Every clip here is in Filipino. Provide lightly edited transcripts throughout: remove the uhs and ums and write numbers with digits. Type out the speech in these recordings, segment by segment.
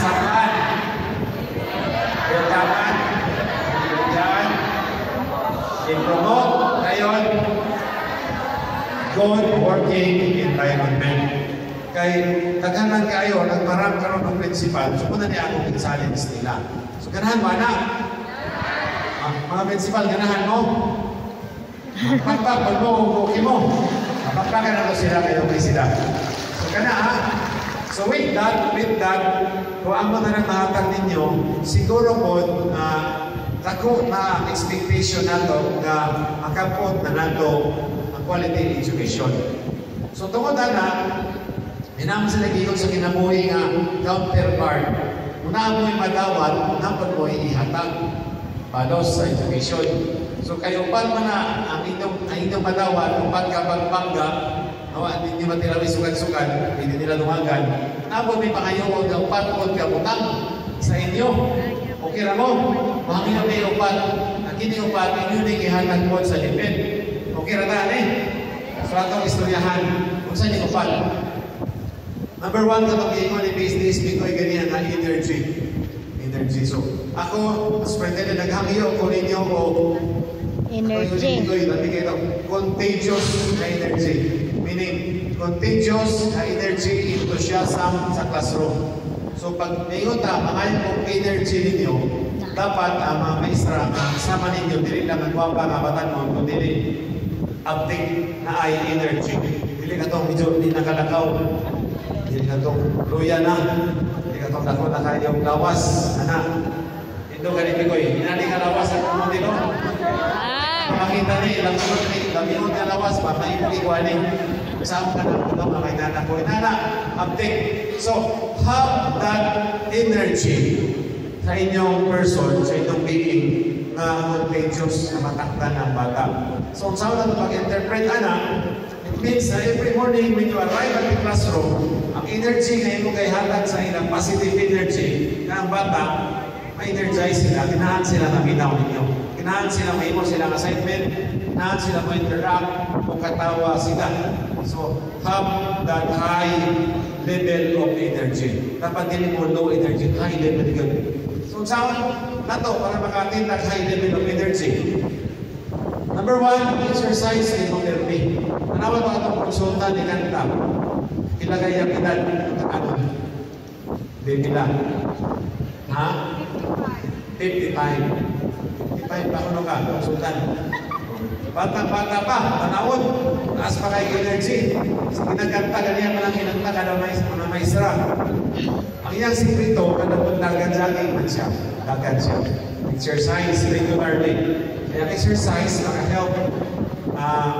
saan? Pagkakaan. Yan. I-promote. Ngayon, good working environment. Kay taghanan kayo, nagmarang karon ng principal, so muna niya akong challenge nila. So ganahan ba na? Mga principal, ganahan mo? Pagpag mo, okay mo. Pagpagan na sila kayo kay sila. So kana ha? So with that, kung ang mga nang mahatag ninyo, siguro po tako na expectation nato na makapot na nato ang quality education. So tungod na, hinam sila giyon sa kinabuhi nga counterpart. Una mo madawat, napod mo ihatag palos sa education. So kayo upat man na ang inyong madawat, upat ka pagpangga, hindi matirawi sugan-sugan, hindi nila lumagan. Napod may pangayong na upat ka butang sa inyo. Okay ra mo? Mahangin may upat. Ang kini upat, inyo din ihatag mo sa lipid. Okay ra ta So atong istoryahan, kung saan yung upat. Number one, kapag iingon ni business, bikoy ganyan na energy. So, ako, superintendent, naghangiyo ko ninyo ko energy. Contagious na energy. Meaning, contagious na energy, enthusiasm sa classroom. So, pag ngayon mangayon kong energy ninyo, dapat ang mga maestra, sama ninyo, dili lang ang wapa nga batan mo, kung dili update na ay energy. Dili ka itong medyo hindi nakalakaw. Hindi ka itong luya na. Hindi ka itong dako na kayong lawas. Anak, ito ganito ko eh. Hinali ka lawas at kumundi no? Makakita ni, lamiyon ka lawas pa, maipuli ko ani. Saan ka na ito, mga inana ko. Inana, update. So, have that energy sa inyong person, sa inyong being na contagious na matakdan ng bata. So, saan na ito pag-interpret, anak, it means na every morning when you arrive at the classroom, ang energy na imo kay hatag sa ilang positive energy na ang bata, ma-energize sila, kinahan sila na binaw ninyo. Kinahan sila, may mo silang assignment, kinahan sila mo interact, kung katawa sila. So, have that high level of energy. Dapat din mo low energy, high level good. So, saan na to para makatin ng high level of energy? Number one, exercise chemotherapy. Manawa ba itong konsulta ni Kanta? Ilagay ang edad ng ano? Baby lang. Ha? 55. 55 pa kuno ka, konsultan. Bata-bata pa, tanawon. Taas pa kayo energy. Sa kinaganta, ganyan pa lang kinagta kada mga maestra. Ang iyang sikrito, kada po nag-jogging man siya. Dagan siya. Exercise regularly. Kaya exercise naka-help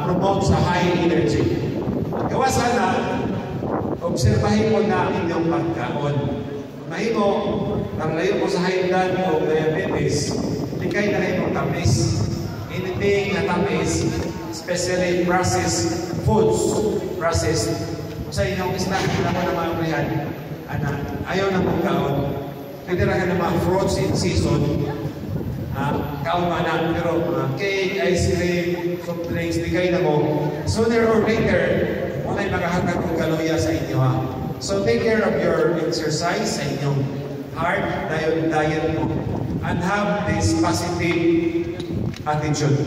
promote sa high energy. Gawa sana, obserbahin mo na inyong pagkaon. Mahimo, ang layo mo sa high blood o diabetes, likay na kayo tamis. Anything na tamis, especially processed foods, processed. Kung sa inyong snack, na mo na mga prihan, ayaw na mong kaon. Pwede na ka ng mga fruits in season, kaon man na, pero cake, ice cream, soft drinks, di kayo na mo. Sooner or later, muna'y makahatag ng kaluya sa inyo ha. So take care of your exercise sa inyong heart, diet mo, and have this positive attitude.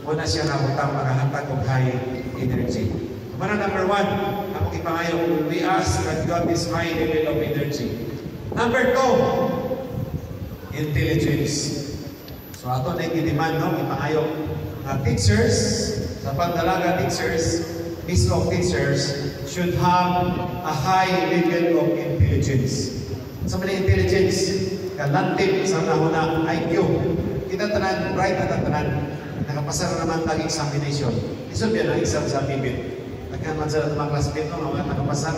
Una siya na utang makahatag ng high energy. Mana number one, ako ipangayo, we ask that God is high level of energy. Number two, intelligence. So ato na i-demand, no? Ipangayo na teachers, sa pandalaga teachers, mismo teachers, should have a high level of intelligence. Sa mga intelligence, kalantip sa nahuna IQ. Kita tanan, bright at tanan, nakapasar naman tag examination. Iso biya ang exam sa bibit. Nagkaman sa mga classmate no, nakapasar.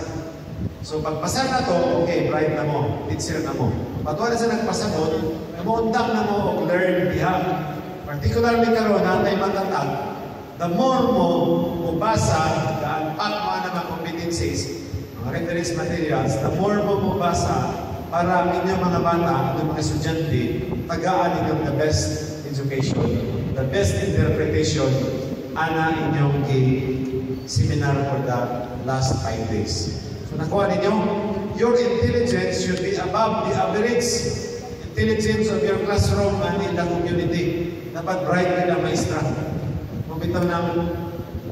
So pagpasar na to, okay, bright na mo, teacher na mo. Patuwa na sa nagpasabot, namuundang na mo og learn diha. Particularly karon natay matatag, the more mo mubasa, the-unpack mo na mga competencies, mga reference materials, the more mo mubasa para inyong mga bata, inyong mga estudyante, tagaan inyong the best education, the best interpretation, ana inyong seminar for the last 5 days. So nakuha ninyo? your intelligence should be above the average intelligence of your classroom and in the community. Dapat bright ka na maestra. Mabitaw ng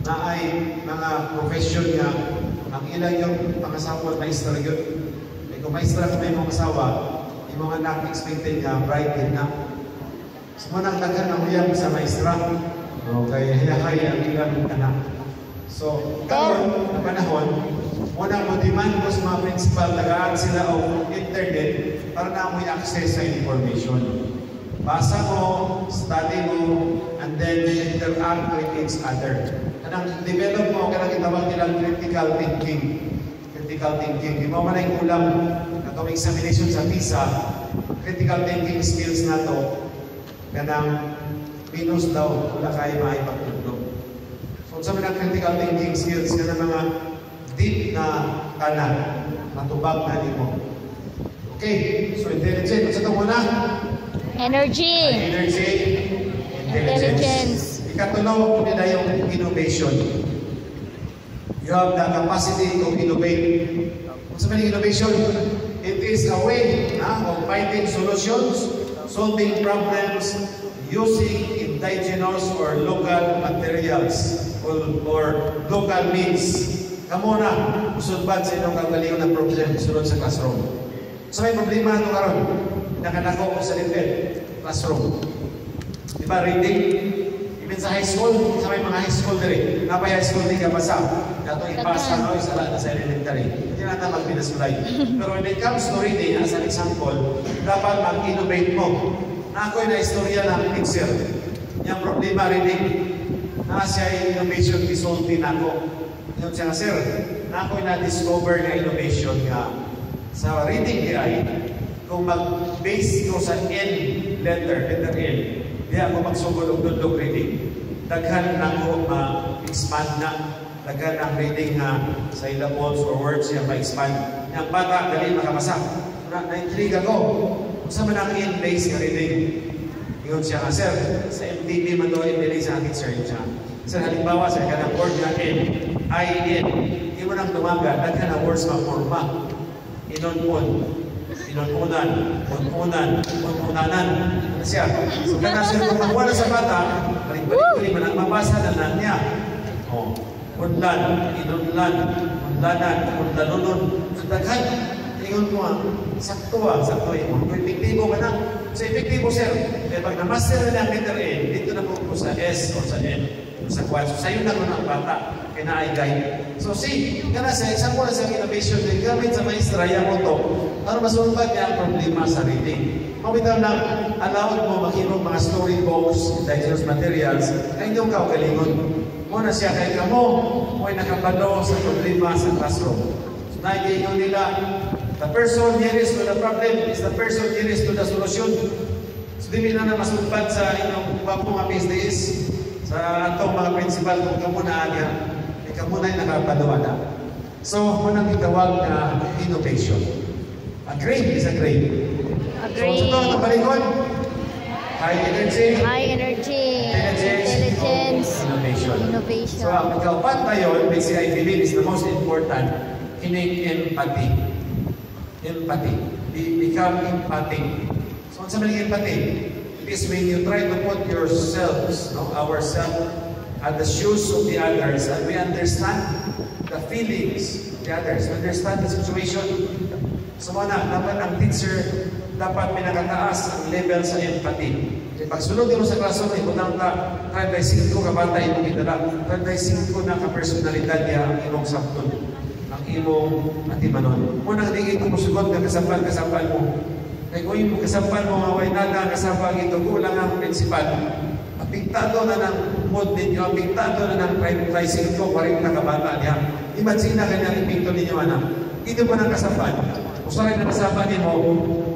na ay mga profession nga ang ilang yung pangasawa maestra yun. E kung maestra ka may mga asawa, yung mga anak expected nga bright din na. Sumunang daghan ang uyab sa maestra. Okay, hiyahay ang ilang anak. So, karon na panahon, unang mo-demand ko sa mga principal, tagaan sila o internet para na may access sa information. Basa mo, study mo, and then interact with each other. Kanang develop mo, kanang itawag nilang critical thinking. Critical thinking. Di mo man ay kulang na itong examination sa PISA, critical thinking skills na to, kanang minus daw, wala kayo maipagtulog. So, sa mga critical thinking skills, yan ang mga deep na kanan, matubag na mo. Okay, so intelligence. Sa ito muna? Energy. Energy. Intelligence. Ikatulo, nila yung innovation. You have the capacity to innovate. Kung sa mga innovation, it is a way of finding solutions, solving problems, using indigenous or local materials or local means. Kamu na, usulbad sa inyong kagalingon na problem sulod sa classroom. So may problema ito karon. Nakanako ko sa level, classroom. Diba, reading? Even sa high school, sa may mga high school diri, napay high school di ka basa. Dato ipasa no, isala na sa elementary. Hindi na naman pinasulay. Pero when it comes to reading, as an example, dapat mag-innovate mo. Na ako'y na-istorya ng teacher. Yung problema reading, na siya innovation resulting ako. Yun siya, sir, na ako'y na-discover na innovation nga sa reading AI, kung mag-base ko sa N letter N, di ako magsugod og dudlog reading. Daghan na ko ma-expand na. Daghan ang reading syllables or words niya ma-expand. Yung bata, dali makabasa. Na-intrigue ako. Kung saan man ang N-base ka reading. Yun siya, sir, sa MTV man doon, MTV sa akin, sir, yun siya. Sir, halimbawa, sa kanang word na N, I-N, hindi mo nang tumaga, daghan na words ma-forma. Inon-on, inon-unan, un-unan, un-unanan. Ano siya? So, kaya sir, kung makuha na sa bata, balik-balik mo na, mabasa na lang niya. O, unlan, inunlan, unlanan, unlanunon. So, daghan, ingon ko sakto sakto mo. Kung epektibo ka na, so epektibo, sir. Kaya pag na-master na ang letter N, dito na po sa S o sa N, o sa quad. So, sa'yo na ko ng bata. Kaya na ay guide. So, see, kana sa example na sa innovation, gamit sa maestra, yan mo to, para masulbad niya ang problema sa reading. Mabitaw na, allowed mo makinog mga storybooks, indigenous materials, ay hindi ka kalingon. Muna siya kay kamo, mo'y nakabalo sa problema sa classroom. So, naigingon nila, the person nearest to the problem is the person nearest to the solution. So, di na masulbad sa inyong mga PSDS, sa atong mga principal kung kamo na niya. Kamu na yung nakapadawa na. So, munang itawag na innovation. A grade is a grade. Agree. So, ito ang balikon. High energy. High energy. Intelligence. Innovation. Innovation. So, ang pagkaupat na yun, which I believe is the most important, kining empathy. Empathy. Become empathic. So, sa maling empathy, it is when you try to put yourselves, ourselves, at the shoes of the others, and we understand the feelings of the others, we understand the situation. So muna, dapat ang teacher, dapat pinakataas ang level sa empathy. Pag sunod mo sa klaso, ibutang ka, 35 ka bata, imong itala, 35 na ka-personalidad niya ang imong sabton, ang imong atimanon. Muna, hindi ito musugod na kasampal mo. Kaya kung yung kasampal mo, maway nada, kasampal ito, kulang ang prinsipal. Apiktado na ng mood ninyo, apiktado na ng pricing ko, 40 na kabata niya. Imagine na kanya ipikto ninyo, anak. Ito pa ng kasapan. Kung saan na kasapan niyo,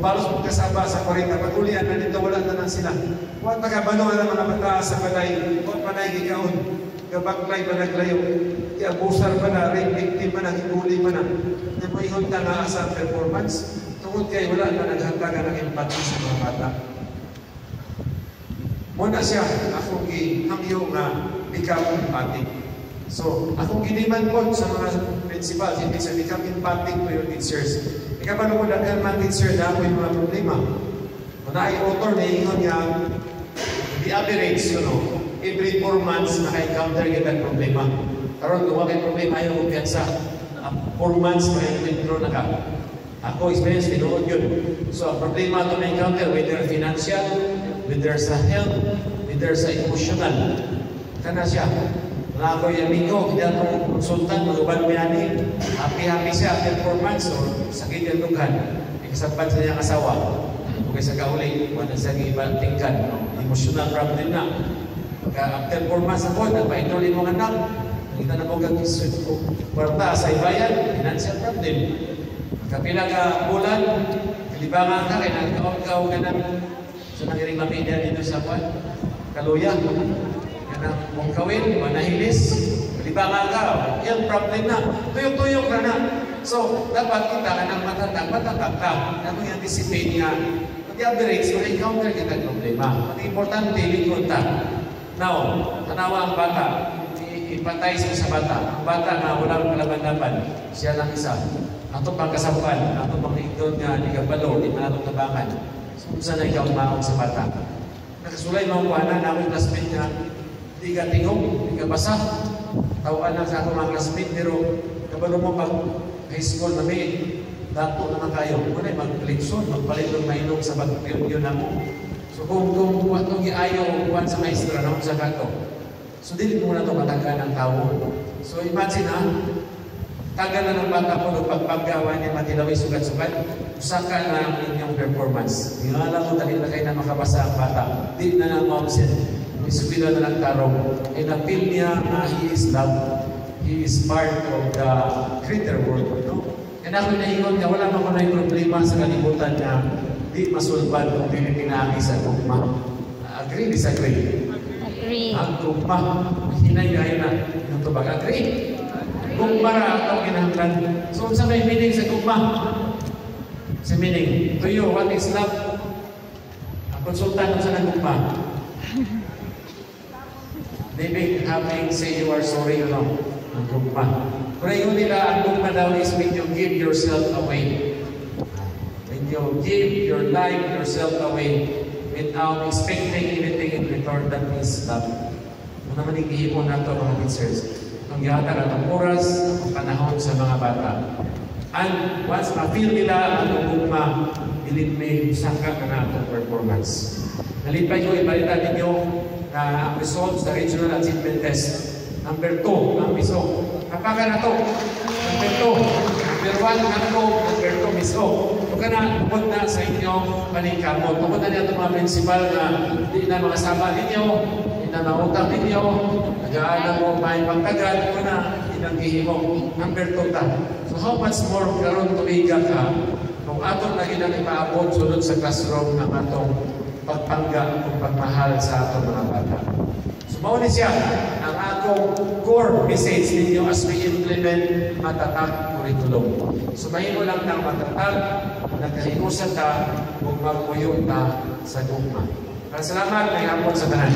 balos mo kasapa sa 40, pag-ulian na dito, wala na lang sila. Huwag nakabano na mga bata sa balay, huwag panay gikaon. Kabaklay pa naglayo. Kaya busar pa na, rape victim pa na, hipuli pa na. Hindi mo ihunta na sa performance. Tungkol kayo, wala na naghantagan ng empathy sa mga bata. Muna siya, akong gihangyo nga become empathic. So, akong giniman po sa mga principals, hindi sa become empathic to your teachers. Ikabalo mo daghan man teacher na ako yung mga problema. Kung na author na ingon niya, the average, every 4 months naka-encounter kita problema. Karon kung wakay problema, ayaw kong piyansa. 4 months na ka. Ako experience tinuod yun. So, ang problema ito na-encounter, whether financial, whether sa health, whether sa emotional. Kana siya. Mga ako yung amigo, hindi ako konsultan, mag-uban mo yan happy siya after 4 months, so sakit yung dughan. Ikasapat sa niyang asawa. Kung sa kauli, wala sa iba tingkan. Emotional problem na. After 4 months ako, nagpa-enroll yung mga anak. Kita na po kwarta sa ibayan, financial problem. Kapila ka bulan, kalibangan ka, kaya nagkaon ka na. So nangiring mapindihan dito sa Kaluya. Yan ang mong kawin, manahilis, kalibangan ka, yan problem na. Tuyok-tuyok na na. So, dapat kita ka ng matatag ka. Ano yung anticipate nga. Pati average, kung encounter kita problema. Pati importante, likod ta. Now, tanawa ang bata. Ipatay sa bata. Ang bata na walang kalaban-laban, siya lang isa. Ato pang kasampan, ato pang ikon nga, di ka balo, di man atong tabangan. So, kung saan na ikaw umaon sa bata? Nakasulay mga kuhanan na akong classmate nga, di ka tingog, di ka basa. Tawaan lang sa akong mga classmate, pero kabalo mo pag high school na may dato naman kayo. Kung na mag-leksyon, magpalit ng mainong sa pag-yun ako. So kung itong iayaw kuhan sa maestra na sa kato, so dili mo na ito mataga ng tao. So imagine taga na ng bata po nung pagpagawa niya matilaway sugat-sugat, usaka na ang inyong performance. Alam mo dali na kayo na makabasa ang bata. Di na lang ma-absent. Isubila na lang tarong. E na-feel niya na he is loved. He is part of the greater world. No? Kaya ako naingon niya, wala naman na yung problema sa kalibutan na di masulban kung hindi pinagi sa gugma. Agree, disagree? Agree. Ang gugma, hinay-hinay na. Yung tubag, agree? Gugma ra ang kinahanglan. So, sa may meaning sa gugma? Sa meaning, to you, what is love? Ang konsultan sa nagugma. Maybe having say you are sorry, ang gugma. Kung yun nila, ang gugma daw is when you give yourself away. When you give your life, yourself away without expecting anything in return, that means love. Kung naman ikihipon na ito, mga teachers, ang yata na ng oras, ang panahon sa mga bata. And once ma-feel nila ang gugma, bilin may usaka ka na itong performance. Nalipay ko, ibalita ninyo na ang results sa Regional Achievement Test. Number 2, ang miso. Kapaka na to. Number 2. Number 1, number 2, miso. Kung ka na, tungkol na sa inyong paningkamot. Tungkol na niya itong mga principal na hindi na mga sama ninyo, hindi na mautang ninyo, nag-aalam mo may pagtagal, kung na inanggihin mo. Number 2 ta. So how much more karon tumiga ka kung atong na ginanipaabot sunod sa classroom ng atong pagpangga o pagmahal sa atong mga bata. So, mauni siya ang akong core message ninyo as we implement matatag curriculum. So, mahimo lang ng matatag, nagkahiusan ta, kung magpuyo ta sa gugma. Salamat, may hapon sa tanan.